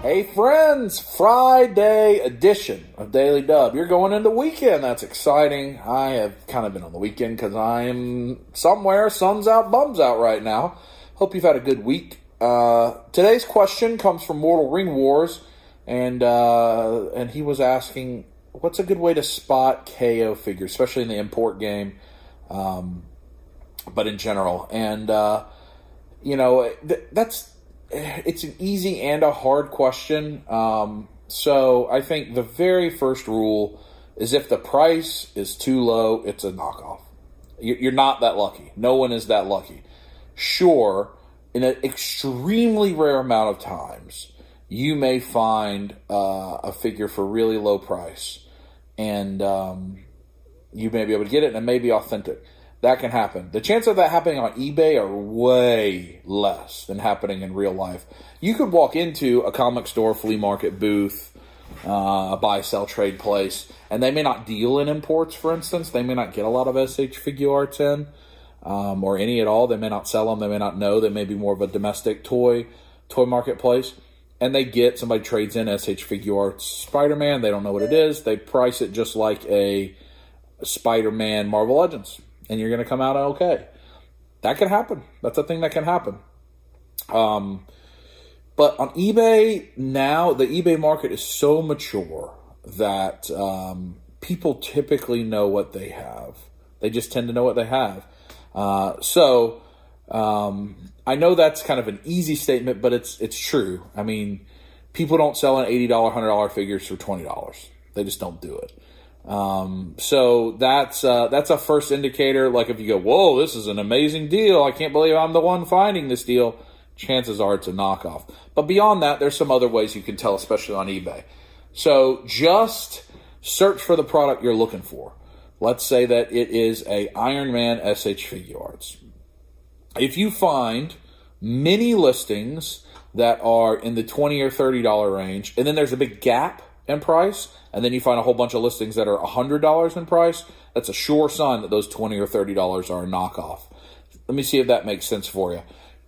Hey friends, Friday edition of Daily Dub. You're going into weekend. That's exciting. I have kind of been on the weekend because I'm somewhere, sun's out, bum's out right now. Hope you've had a good week. Today's question comes from Mortal Ring Wars, and he was asking, what's a good way to spot KO figures, especially in the import game, but in general. And, it's an easy and a hard question. So I think the very first rule is if the price is too low, it's a knockoff. You're not that lucky. No one is that lucky. Sure, in an extremely rare amount of times, you may find a figure for really low price, and you may be able to get it, and it may be authentic. That can happen. The chance of that happening on eBay are way less than happening in real life. You could walk into a comic store, flea market booth, a buy-sell trade place, and they may not deal in imports, for instance. They may not get a lot of SH figure arts in, or any at all. They may not sell them. They may not know. They may be more of a domestic toy marketplace. And somebody trades in SH figure arts Spider-Man. They don't know what it is. They price it just like a Spider-Man Marvel Legends. And you're going to come out okay. That can happen. That's a thing that can happen. But on eBay now, the eBay market is so mature that people typically know what they have. They just tend to know what they have. I know that's kind of an easy statement, but it's true. I mean, people don't sell an $80, $100 figures for $20. They just don't do it. So that's a first indicator. Like if you go, whoa, this is an amazing deal. I can't believe I'm the one finding this deal. Chances are it's a knockoff. But beyond that, there's some other ways you can tell, especially on eBay. So just search for the product you're looking for. Let's say that it is a Iron Man SH figure arts. If you find many listings that are in the $20 or $30 range, and then there's a big gap in price, and then you find a whole bunch of listings that are $100 in price, that's a sure sign that those $20 or $30 are a knockoff. Let me see if that makes sense for you.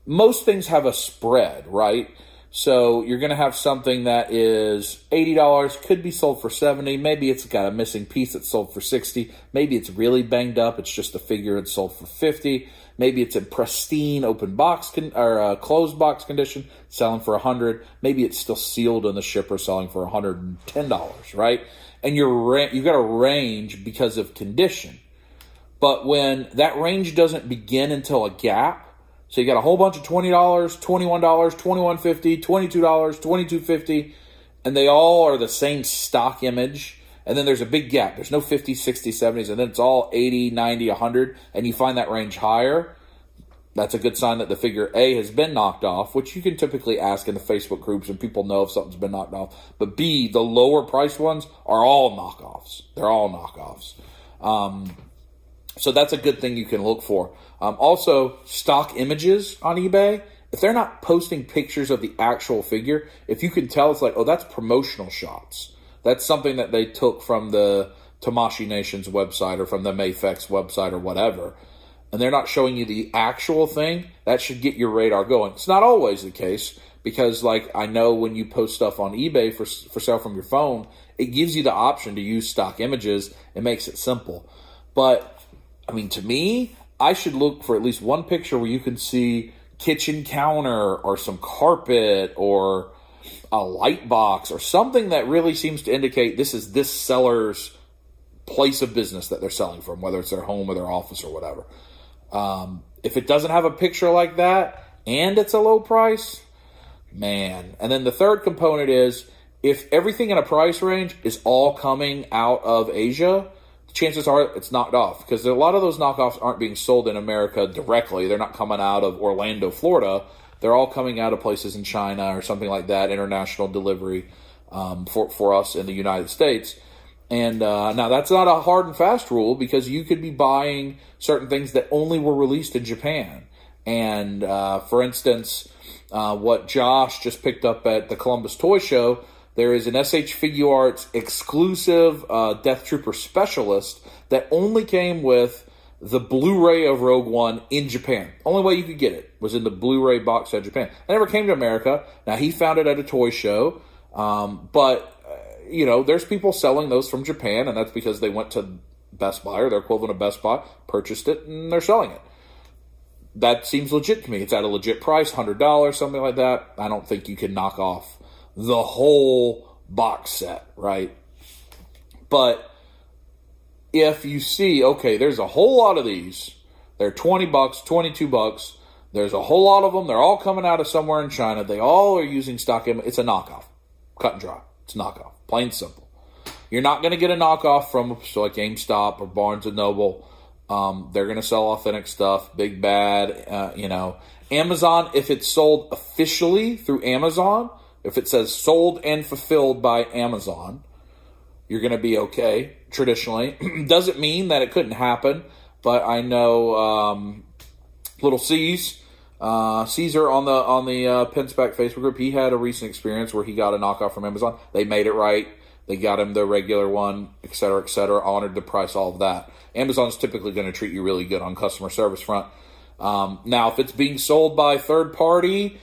Most things have a spread, right? So you're going to have something that is $80, could be sold for $70. Maybe it's got a missing piece that's sold for $60. Maybe it's really banged up. It's just a figure that's sold for $50. Maybe it's in pristine open box or closed box condition, selling for $100. Maybe it's still sealed in the shipper, selling for $110, right? And you've got a range because of condition. But when that range doesn't begin until a gap, so you got a whole bunch of $20, $21, $21.50, $22, $22.50, and they all are the same stock image. And then there's a big gap. There's no 50s, 60s, 70s, and then it's all 80, 90, 100, and you find that range higher. That's a good sign that the figure A has been knocked off, which you can typically ask in the Facebook groups and people know if something's been knocked off. But B, the lower priced ones are all knockoffs. They're all knockoffs. So that's a good thing you can look for. Also, stock images on eBay, if they're not posting pictures of the actual figure, if you can tell, it's like, oh, that's promotional shots. That's something that they took from the Tamashii Nation's website or from the Mayfex website or whatever, and they're not showing you the actual thing, that should get your radar going. It's not always the case because, like, I know when you post stuff on eBay for sale from your phone, it gives you the option to use stock images. It makes it simple. But, I mean, to me, I should look for at least one picture where you can see kitchen counter or some carpet or a light box or something that really seems to indicate this is this seller's place of business that they're selling from, whether it's their home or their office or whatever. If it doesn't have a picture like that and it's a low price, man. And then the third component is if everything in a price range is all coming out of Asia, chances are it's knocked off because a lot of those knockoffs aren't being sold in America directly. They're not coming out of Orlando, Florida. They're all coming out of places in China or something like that, international delivery for us in the United States. And now that's not a hard and fast rule because you could be buying certain things that only were released in Japan. And for instance, what Josh just picked up at the Columbus Toy Show, there is an SH Figure Arts exclusive Death Trooper Specialist that only came with the Blu-ray of Rogue One in Japan. Only way you could get it was in the Blu-ray box set of Japan. It never came to America. Now, he found it at a toy show, but there's people selling those from Japan, and that's because they went to Best Buy or their equivalent of Best Buy, purchased it, and they're selling it. That seems legit to me. It's at a legit price, $100, something like that. I don't think you can knock off the whole box set, right? But if you see, okay, there's a whole lot of these. They're $20, $22. There's a whole lot of them. They're all coming out of somewhere in China. They all are using stock image. It's a knockoff. Cut and dry. It's a knockoff. Plain and simple. You're not going to get a knockoff from a store like GameStop or Barnes & Noble. They're going to sell authentic stuff. Big bad, Amazon, if it's sold officially through Amazon, if it says sold and fulfilled by Amazon, you're going to be okay, traditionally. Doesn't mean that it couldn't happen, but I know Little Caesar on the Pinspec Facebook group, he had a recent experience where he got a knockoff from Amazon. They made it right. They got him the regular one, et cetera, honored the price, all of that. Amazon's typically going to treat you really good on customer service front. Now, if it's being sold by third party,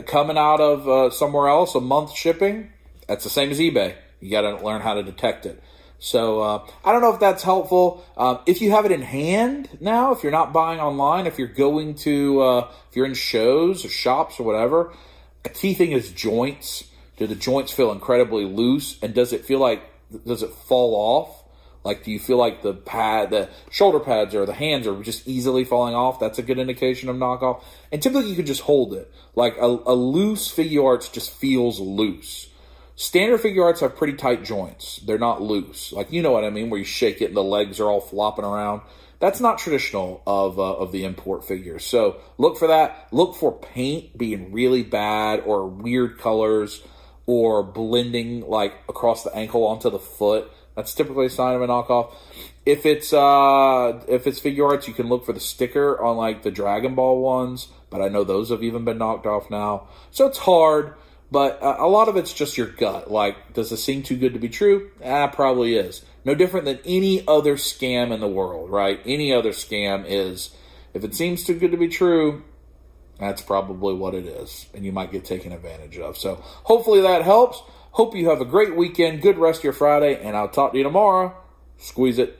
coming out of somewhere else, a month shipping, that's the same as eBay. You got to learn how to detect it. So I don't know if that's helpful. If you have it in hand now, if you're not buying online, if you're going to, if you're in shows or shops or whatever, a key thing is joints. Do the joints feel incredibly loose? And does it fall off? Like, do you feel like the shoulder pads or the hands are just easily falling off? That's a good indication of knockoff. And typically you could just hold it. Like a loose figure arts just feels loose. Standard figure arts have pretty tight joints. They're not loose. Like, you know what I mean, where you shake it and the legs are all flopping around. That's not traditional of the import figures. So look for that. Look for paint being really bad or weird colors or blending like across the ankle onto the foot. That's typically a sign of a knockoff. If it's figure arts, you can look for the sticker on like the Dragon Ball ones, but I know those have even been knocked off now. So it's hard, but a lot of it's just your gut. Like, does this seem too good to be true? Probably is. No different than any other scam in the world, right? Any other scam is, if it seems too good to be true, that's probably what it is, and you might get taken advantage of. So hopefully that helps. Hope you have a great weekend, good rest of your Friday, and I'll talk to you tomorrow. Squeeze it.